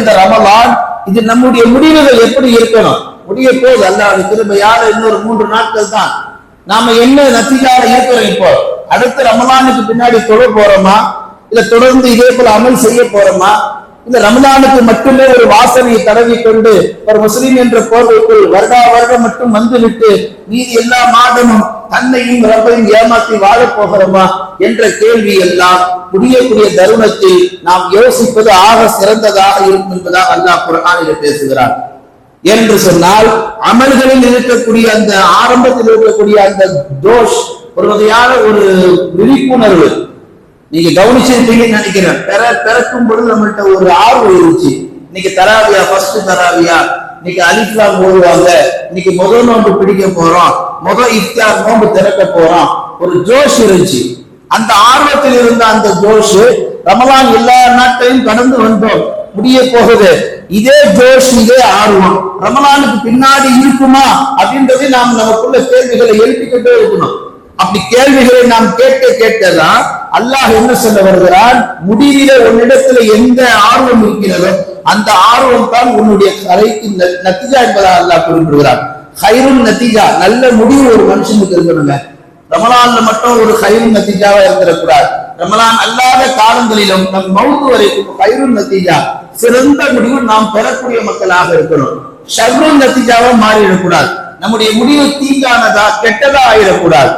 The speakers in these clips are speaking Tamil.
இந்த ரமலான் இது நம்முடைய முடிவுகள் எப்படி இருக்கணும்? முடிய போது அல்லாஹ்வுடைய கிருபையால இன்னொரு 3 நாட்கள் தான். நாம என்ன நத்திஜால இருக்கிறோம்? இப்போ அடுத்த ரமலானுக்கு பின்னாடி தொழ போறோமா, இல்ல தொடர்ந்து இதே போல அமல் செய்ய போறோமா, இல்ல ரமலானுக்கு மட்டுமே ஒரு வாசனையை தடவி கொண்டு ஒரு முஸ்லிம் என்ற போர்வைக்குள் வருடா வருடம் மட்டும் வந்துவிட்டு மீதி எல்லா மாதமும் தன்னையும் ரப்பையும் ஏமாற்றி வாழ போகிறோமா என்ற கேள்வி எல்லாம் முடியக்கூடிய தருணத்தில் நாம் யோசிப்பது ஆக சிறந்ததாக இருக்கும் என்பதாக அல்லாஹ் குர்ஆனில் பேசுகிறார். என்று சொன்னால் அமல்களில் இருக்கக்கூடிய அந்த ஆரம்பத்தில் இருக்கக்கூடிய அந்த தோஷ், ஒரு வகையான ஒரு விழிப்புணர்வு நீங்க கவனிச்சிருப்பீங்கன்னு நினைக்கிறேன். பிறக்கும் பொழுது நம்மள்ட்ட ஒரு ஆர்வம் இருந்துச்சு. இன்னைக்கு தராவியா, ஃபர்ஸ்ட் தராவியா, இன்னைக்கு அலிஃப்லாம் ஓடுவாங்க, இன்னைக்கு முதல் நோன்பு பிடிக்க போறோம், இஃப்தார் நோன்பு திறக்க போறோம், ஒரு ஜோஷ் இருந்துச்சு. அந்த ஆர்வத்தில் இருந்த அந்த ஜோஷ் ரமலான் எல்லா நாட்களையும் கடந்து வந்தோம், முடிய போகுது. இதே ஜோஷ், இதே ஆர்வம் ரமலானுக்கு பின்னாடி இருக்குமா அப்படின்றதை நாம் நமக்குள்ள கேள்விகளை எழுப்பிக்கிட்டே இருக்கணும். அப்படி கேள்விகளை நாம் கேட்கதான் அல்லாஹ் என்ன சொல்ல வருகிறான், முடிவில உன்னிடத்துல எந்த ஆர்வம் இருக்கிறதோ அந்த ஆர்வம் தான் உன்னுடைய கலைக்கு நத்திஜா என்பதாக அல்லாஹ் குறிப்பிடுகிறான். ஹைருன் நத்திஜா, நல்ல முடிவு ஒரு மனுஷனுக்கு இருக்கணுங்க. ரமலான்ல மட்டும் ஒரு ஹைருன் நத்திஜாவா இருந்துடக்கூடாது. ரமலான் அல்லாத காலங்களிலும் நம் மௌத்து வரைக்கும் ஹைருன் நத்திஜா, சிறந்த முடிவு நாம் பெறக்கூடிய மக்களாக இருக்கணும். ஷர்ருன் நத்திஜாவா மாறிடக்கூடாது. நம்முடைய முடிவு தீங்கானதா கெட்டதா ஆயிடக்கூடாது.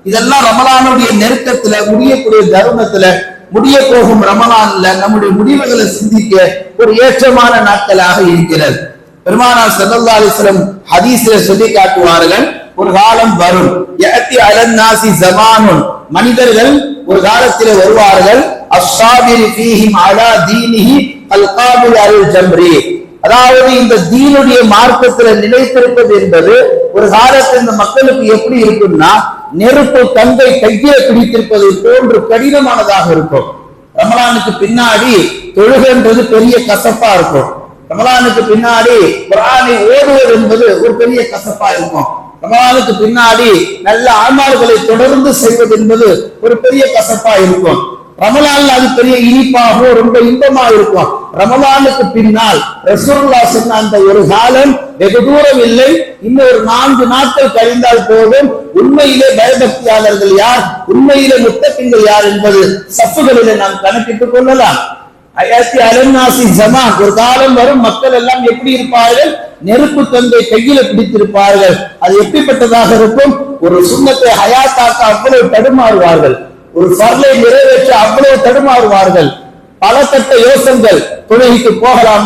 இதெல்லாம் ரமலானுடைய நெருக்கத்துல, முடியக்கூடிய தருணத்துல, முடிய போகும் ரமலான்ல நம்முடைய முடிவுகளை சிந்திக்க ஒரு ஏற்றமான நாட்களாக இருக்கிறது. பெருமானார் ஸல்லல்லாஹு அலைஹி வஸல்லம் ஹதீஸ்ல சொல்லி காட்டுவார்கள், ஒரு காலம் வரும், யஅதி அலன்னாசி ஸமானுன், மனிதர்கள் ஒரு காலத்திலே வருவார்கள், அஸ்ஸாபிரி ஃபீஹிம் அலா தீனிஹி அல்காபில் அல் ஜம்ரி, அதாவது இந்த தீனுடைய மார்க்கத்துல நிலைத்திருப்பது என்பது ஒரு காலத்தில் இந்த மக்களுக்கு எப்படி இருக்கும்னா, நெருப்பு தந்தை கையில பிடித்திருப்பது போன்று கடினமானதாக இருக்கும். ரமலானுக்கு பின்னாடி தொழுகைன்றது பெரிய கசப்பா இருக்கும். ரமலானுக்கு பின்னாடி குர்ஆனை ஓதுவது என்பது ஒரு பெரிய கசப்பா இருக்கும். ரமலானுக்கு பின்னாடி நல்ல அமல்களை தொடர்ந்து செய்வது என்பது ஒரு பெரிய கசப்பா இருக்கும். ரமலான்ல அது பெரிய இனிப்பாக ரொம்ப இன்பமா இருக்கும். ரமலானுக்கு பின்னால் ரசூலுல்லாஹ் சொன்ன அந்த ஒரு காலம் வெகு தூரம் இல்லை, இன்னொரு 4 நாட்கள் கழிந்தால் போதும் உண்மையிலே பயபக்தியாளர்கள் யார், உண்மையிலே முத்தகின்கள் யார் என்பது சஃப்புகளிலே நாம் கணக்கிட்டுக் கொள்ளலாம். அயாத்தி அலன்னாசி ஜமான், ஒரு காலம் வரும், மக்கள் எல்லாம் எப்படி இருப்பார்கள், நெருப்பு தந்தை கையில பிடித்திருப்பார்கள். அது எப்படிப்பட்டதாக இருக்கும், ஒரு சுன்னத்தை ஹயாத்தாக்க அவ்வளவு தடுமாறுவார்கள், ஒரு ஃபர்லை நிறைவேற்ற அவ்வளவு தடுமாறுவார்கள். பல கட்ட யோசனைகள், தொழுகைக்கு போகலாமா